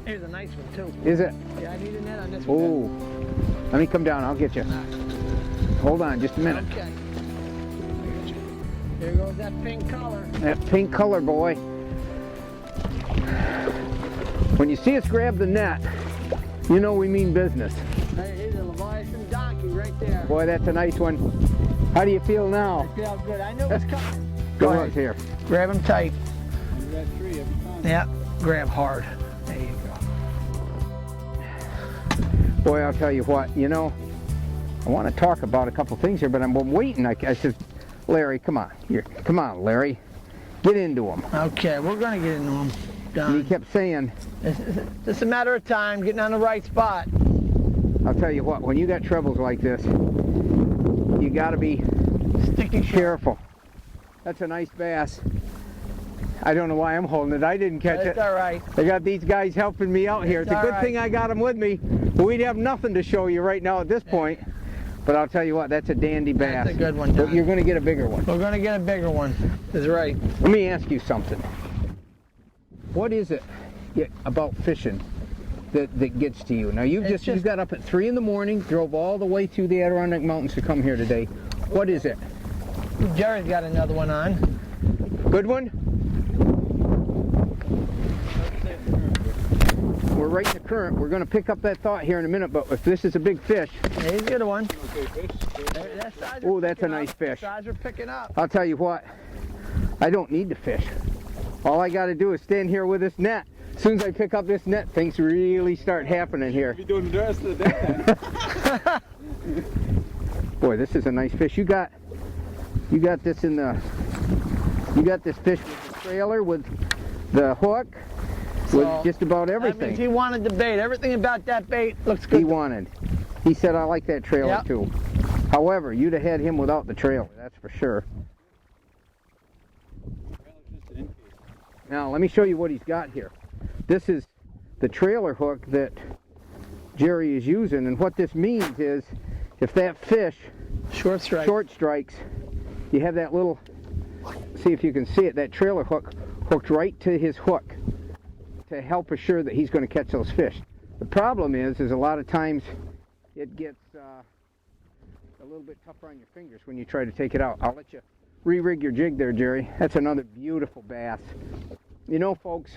Here's a nice one too. Is it? Yeah, I need a net on this one. Oh, let me come down. I'll get you. Hold on, just a minute. Okay. Here goes that pink color. That pink color, boy. When you see us grab the net, you know we mean business. Hey, here's a Leviathan donkey right there. Boy, that's a nice one. How do you feel now? I feel good. I knew it was coming. Go ahead. Here. Grab him tight. You got 3 every time. Yeah, grab hard. There you go. Boy, I'll tell you what, you know, I want to talk about a couple things here, but I'm waiting. I said, Larry, come on. Come on, Larry. Get into him. Okay, we're going to get into him. And he kept saying, it's just a matter of time, getting on the right spot. I'll tell you what, when you got troubles like this, you got to be careful. That's a nice bass. I don't know why I'm holding it. I didn't catch it. It's all right. I got these guys helping me out here. It's a good thing I got them with me. But we'd have nothing to show you right now at this point. But I'll tell you what, that's a dandy bass. That's a good one, Don. But you're going to get a bigger one. We're going to get a bigger one. That's right. Let me ask you something. What is it about fishing that gets to you? Now you got up at 3 in the morning, drove all the way through the Adirondack Mountains to come here today. What is it? Jerry's got another one on. Good one? We're right in the current. We're going to pick up that thought here in a minute, but if this is a big fish. Yeah, he's a good one. Oh, that's a nice fish. Size are picking up. I'll tell you what, I don't need to fish. All I got to do is stand here with this net. As soon as I pick up this net, things really start happening here. You'll be doing the rest of the day then. Boy, this is a nice fish. You got this in the. You got this fish with the trailer, with the hook, with just about everything. That means he wanted the bait. Everything about that bait looks good. He wanted. He said, I like that trailer too. However, you'd have had him without the trailer, that's for sure. Now, let me show you what he's got here. This is the trailer hook that Jerry is using, and what this means is if that fish short strikes, you have that little, see if you can see it, that trailer hook hooked right to his hook to help assure that he's going to catch those fish. The problem is a lot of times it gets a little bit tougher on your fingers when you try to take it out. I'll let you re-rig your jig there, Jerry. That's another beautiful bass. You know, folks,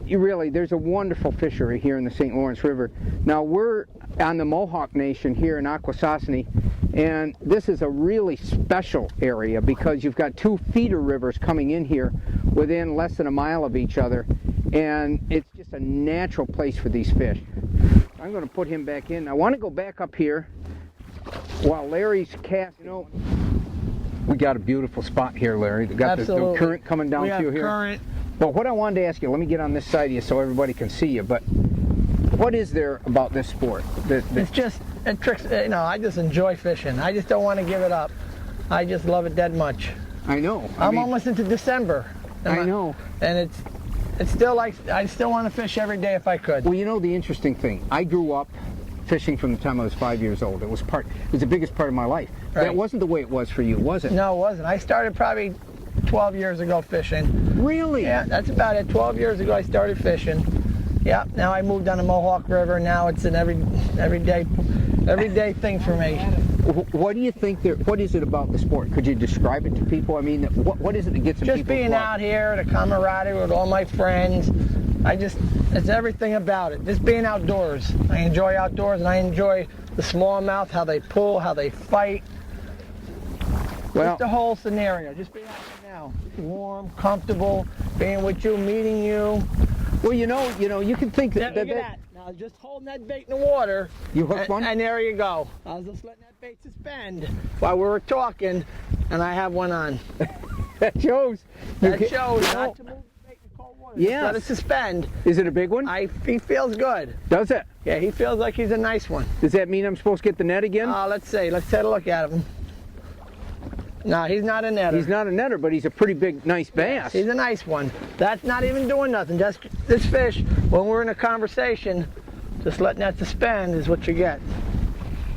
there's a wonderful fishery here in the St. Lawrence River. Now, we're on the Mohawk Nation here in Akwesasne, and this is a really special area because you've got 2 feeder rivers coming in here within less than a mile of each other, and it's just a natural place for these fish. I'm going to put him back in. I want to go back up here while Larry's casting. You know, we got a beautiful spot here, Larry. We got the current coming down through here. Current. But what I wanted to ask you, let me get on this side of you so everybody can see you, but what is there about this sport? It's just, it tricks, you know, I just enjoy fishing. I just don't want to give it up. I just love it that much. I know. I'm almost into December. I know. And it's still like, I still want to fish every day if I could. Well, you know the interesting thing, I grew up fishing from the time I was 5 years old. It was the biggest part of my life. Right. That wasn't the way it was for you, was it? No, it wasn't. I started probably 12 years ago fishing. Really? Yeah, that's about it. 12 years ago I started fishing. Yeah, now I moved on the Mohawk River. Now it's an everyday thing for me. What do you think what is it about the sport? Could you describe it to people? I mean, what is it that gets in people's blood? Just being out here, the camaraderie with all my friends. It's everything about it. Just being outdoors. I enjoy outdoors, and I enjoy the smallmouth, how they pull, how they fight. Well, just the whole scenario. Just being out there now, warm, comfortable, being with you, meeting you. Well, you know, you can think that. Look at that. Now, just holding that bait in the water. You hooked one? And there you go. I was just letting that bait suspend while we were talking, and I have one on. That shows. That shows not to move the bait in cold water. Yeah. Let it suspend. Is it a big one? He feels good. Does it? Yeah, he feels like he's a nice one. Does that mean I'm supposed to get the net again? Let's see. Let's take a look at him. No, he's not a netter. He's not a netter, but he's a pretty big, nice bass. He's a nice one. That's not even doing nothing. Just this fish, when we're in a conversation, just letting that suspend is what you get.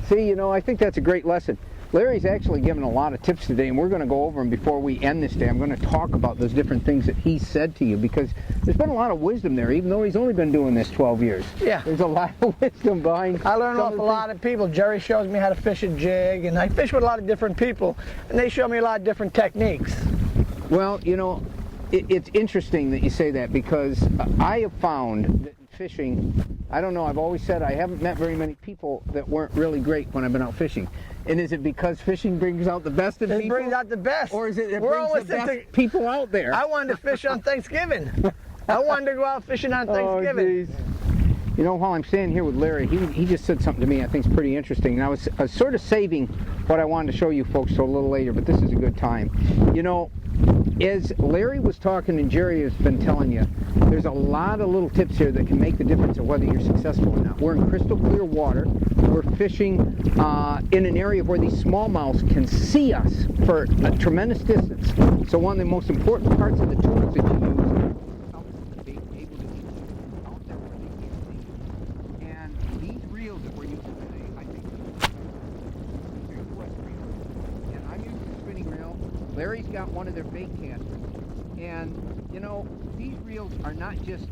See, you know, I think that's a great lesson. Larry's actually given a lot of tips today, and we're going to go over them before we end this day. I'm going to talk about those different things that he said to you, because there's been a lot of wisdom there, even though he's only been doing this 12 years. Yeah. There's a lot of wisdom behind. I learn off a lot of people. Jerry shows me how to fish a jig, and I fish with a lot of different people, and they show me a lot of different techniques. Well, you know, it's interesting that you say that, because I have found that fishing, I don't know, I've always said I haven't met very many people that weren't really great when I've been out fishing. And is it because fishing brings out the best in people? It brings out the best. Or is it We're brings the best people out there? I wanted to fish on Thanksgiving. I wanted to go out fishing on Thanksgiving. Oh, you know, while I'm standing here with Larry, he just said something to me I think is pretty interesting. And I was sort of saving what I wanted to show you folks till a little later, but this is a good time. You know, as Larry was talking and Jerry has been telling you, there's a lot of little tips here that can make the difference of whether you're successful or not. We're in crystal clear water. We're fishing in an area where these smallmouths can see us for a tremendous distance. So one of the most important parts of the tools that you use is to be able to get out there where they can't see you. And these reels that we're using today, I think, are West reels. And I'm using a spinning reel. Larry's got one of their bait casters. And, you know, these reels are not just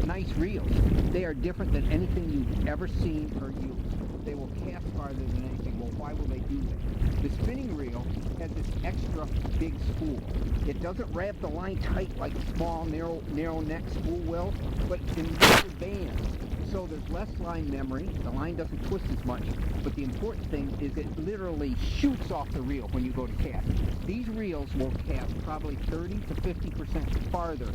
nice reels. They are different than anything you've ever seen or used. They will cast farther than anything. Well, why will they do that? The spinning reel has this extra big spool. It doesn't wrap the line tight like a small, narrow neck spool will, but in bigger bands. So there's less line memory. The line doesn't twist as much. But the important thing is it literally shoots off the reel when you go to cast. These reels will cast probably 30 to 50% farther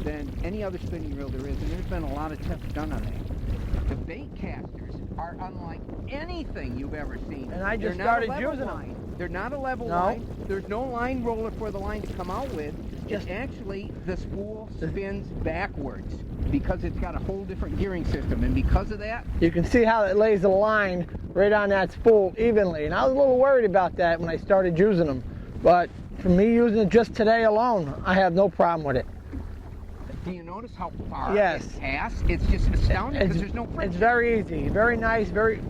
than any other spinning reel there is, and there's been a lot of tests done on that. The bait casters are unlike anything you've ever seen. And I just started using them. They're not a level line. There's no line roller for the line to come out with. Just actually, the spool spins backwards because it's got a whole different gearing system, and because of that, you can see how it lays the line right on that spool evenly. And I was a little worried about that when I started using them, but for me using it just today alone, I have no problem with it. Do you notice how far yes. it casts? It's just astounding because there's no friction. It's very easy, very nice, very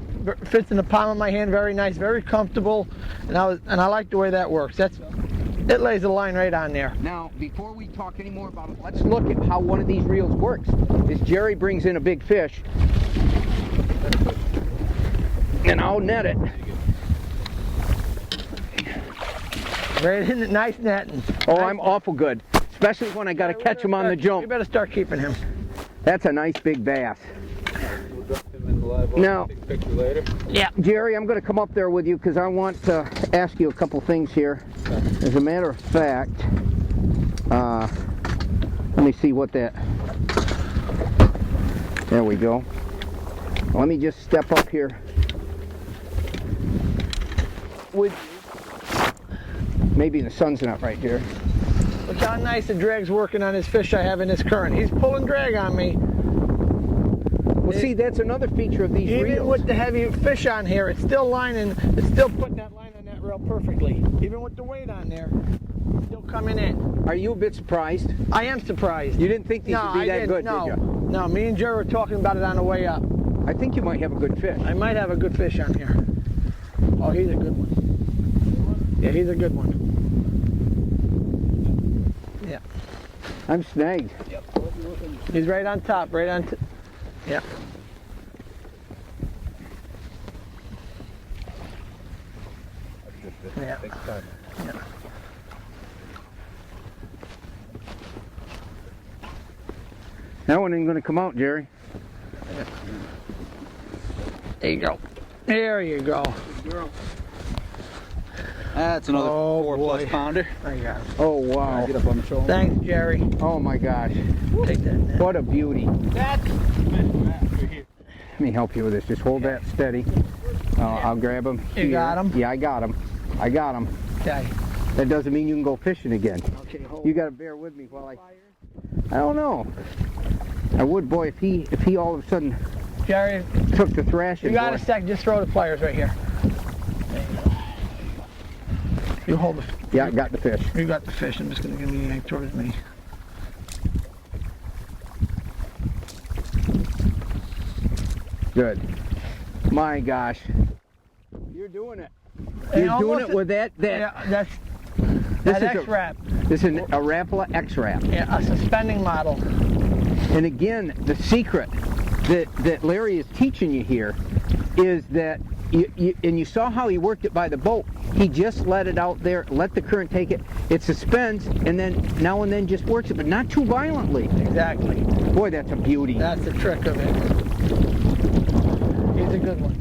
fits in the palm of my hand, very nice, very comfortable, and I like the way that works. It lays the line right on there. Now, before we talk any more about it, let's look at how one of these reels works. As Jerry brings in a big fish, and I'll net it. Right in the nice netting. Oh, I'm awful good, especially when I got to catch him on the jump. You better start keeping him. That's a nice big bass. Now, yeah, Jerry, I'm going to come up there with you because I want to ask you a couple things here. As a matter of fact, let me see what that. There we go. Let me just step up here with you. Maybe the sun's not right, Jerry. Look how nice the drag's working on his fish I have in this current. He's pulling drag on me. Well, see, that's another feature of these reels. Even with the heavy fish on here, it's still lining, it's still putting that line on that reel perfectly. Even with the weight on there, it's still coming in. Are you a bit surprised? I am surprised. You didn't think these would be that good, did you? No, me and Jerry were talking about it on the way up. I think you might have a good fish. I might have a good fish on here. Oh, he's a good one. Yeah, he's a good one. Yeah. I'm snagged. Yep. He's right on top, right on top. Yeah. Yeah. Yeah. That one ain't going to come out, Jerry. There you go. There you go. That's another 4+ pounder. I got him. Oh, wow. Get up on the shoulder. Thanks, Jerry. Oh, my gosh. Take that net. What a beauty. That's right here. Let me help you with this. Just hold that steady. I'll grab him. You got him? Yeah, I got him. I got him. Okay. That doesn't mean you can go fishing again. Okay, hold You got to bear with me while I don't know. I would, boy, if he all of a sudden Jerry, took the thrashing. you got boy. a sec, just throw the pliers right here. There you go. You hold the Yeah, I got the fish. You got the fish. I'm just going to give me yank towards me. Good. My gosh. You're doing it. You're doing it with that. Yeah, that's X-Wrap. This is a Rapala X-Wrap. Yeah, a suspending model. And again, the secret that Larry is teaching you here is that, you saw how he worked it by the boat. He just let it out there, let the current take it. It suspends, and then now and then just works it, but not too violently. Exactly. Boy, that's a beauty. That's the trick of it. He's a good one.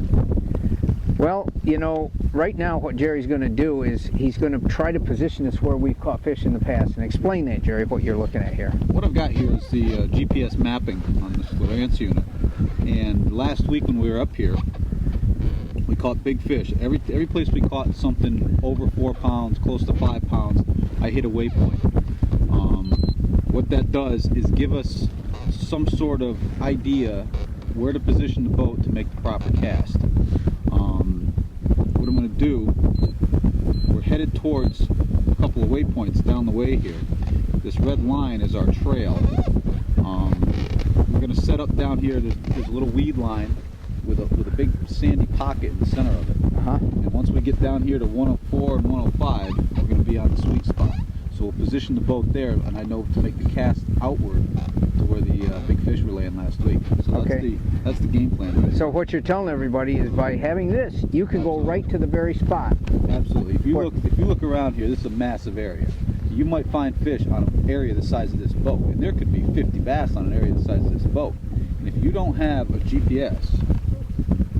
Well, you know, right now what Jerry's going to do is he's going to try to position us where we've caught fish in the past. And explain that, Jerry, what you're looking at here. What I've got here is the GPS mapping on this Lowrance unit. And last week when we were up here, we caught big fish. Every place we caught something over 4 pounds, close to 5 pounds, I hit a waypoint. What that does is give us some sort of idea where to position the boat to make the proper cast. What I'm going to do, we're headed towards a couple of waypoints down the way here. This red line is our trail. We're going to set up down here. There's a little weed line with a big sandy pocket in the center of it. And once we get down here to 104 and 105, we're going to be on the sweet spot. So we'll position the boat there, and I know to make the cast outward to where the big fish were laying last week. So that's the game plan. Right? So what you're telling everybody is by having this, you can go right to the very spot. Absolutely. If you look around here, this is a massive area. You might find fish on an area the size of this boat, and there could be 50 bass on an area the size of this boat. And if you don't have a GPS,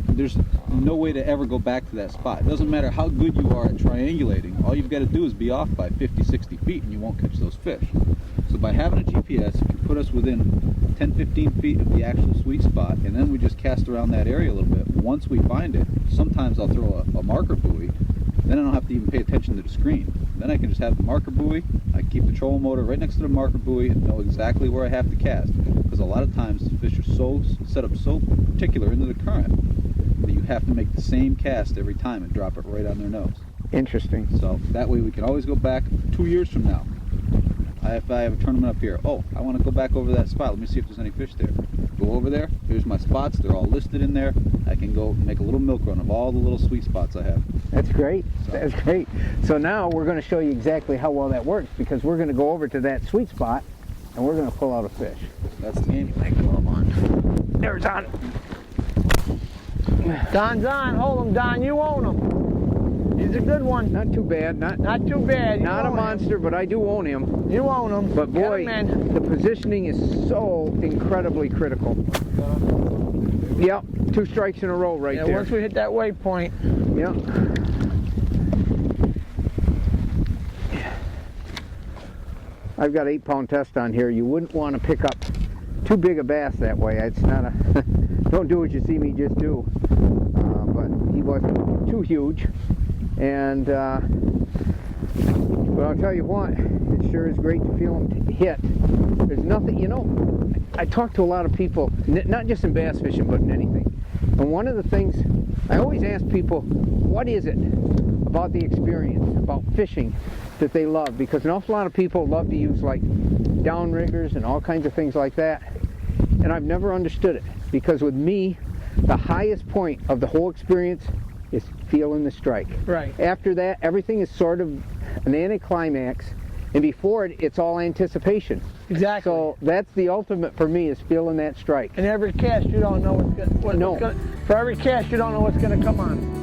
there's no way to ever go back to that spot. It doesn't matter how good you are at triangulating. All you've got to do is be off by 50, 60 feet and you won't catch those fish. So by having a GPS, it can put us within 10, 15 feet of the actual sweet spot, and then we just cast around that area a little bit. Once we find it, sometimes I'll throw a marker buoy, then I don't have to even pay attention to the screen. Then I can just have the marker buoy, I keep the trolling motor right next to the marker buoy and know exactly where I have to cast. Because a lot of times the fish are set up so particular into the current that you have to make the same cast every time and drop it right on their nose. Interesting. So that way we can always go back 2 years from now. If I have a tournament up here, oh, I want to go back over that spot. Let me see if there's any fish there. Go over there. Here's my spots. They're all listed in there. I can go make a little milk run of all the little sweet spots I have. That's great. That's great. So now we're going to show you exactly how well that works, because we're going to go over to that sweet spot and we're going to pull out a fish. That's the game. There's on. Don's on. Hold him, Don. You own him. He's a good one. Not too bad. Not too bad. Not a monster, but I do own him. You own him. But boy, the positioning is so incredibly critical. Yep, 2 strikes in a row right there. Once we hit that waypoint. Yep. I've got 8-pound test on here. You wouldn't want to pick up too big a bass that way. It's not a don't do what you see me just do. But he wasn't too huge. And but I'll tell you what, it sure is great to feel him hit. There's nothing, you know, I talk to a lot of people, not just in bass fishing, but in anything. And one of the things, I always ask people, what is it about the experience, about fishing, that they love? Because an awful lot of people love to use like downriggers and all kinds of things like that. And I've never understood it. Because with me, the highest point of the whole experience is feeling the strike. Right. After that, everything is sort of an anticlimax, and before it, it's all anticipation. Exactly. So that's the ultimate for me, is feeling that strike. And every cast, you don't know for every cast, you don't know what's going to come on.